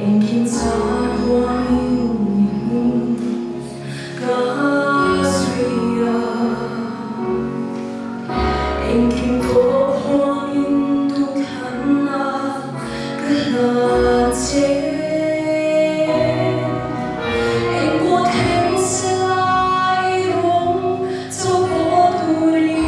Em kim sa hoang Gasria Em kim ko hoang tu khan la Gala che Em ko thang se lai rong Cho ko tu ri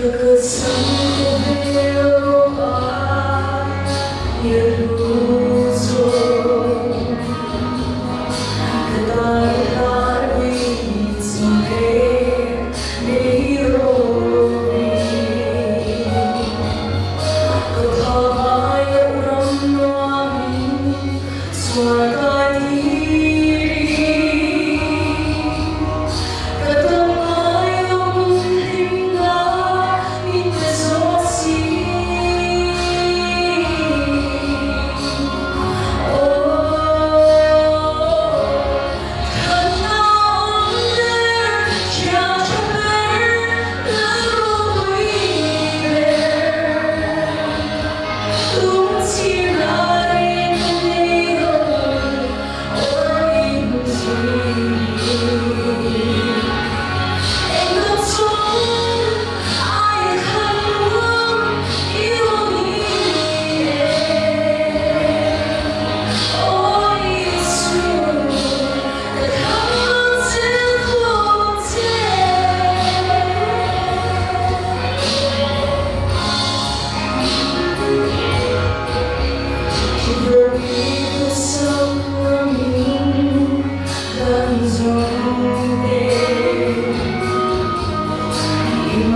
Cơ sống của yêu ba như đủ rồi Cơ ta đã đi trong thế đi rồi Cơ ta bay râm loa mình xóa ta đi Cơ ta bay ông hình đã mình phải gió xí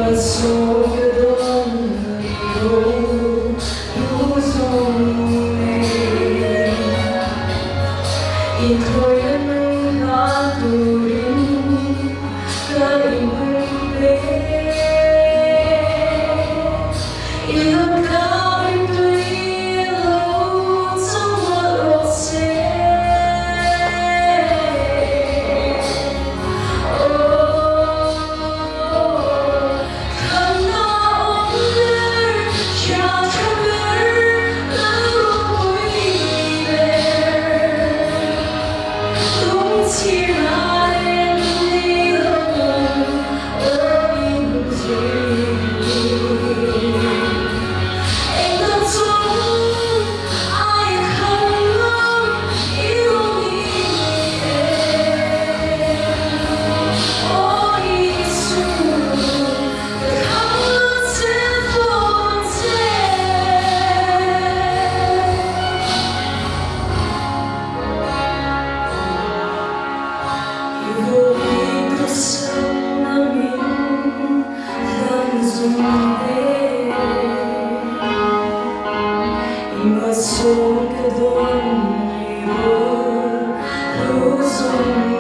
Hãy subscribe cho kênh Ghiền Mì Gõ để không bỏ lỡ những video hấp dẫn.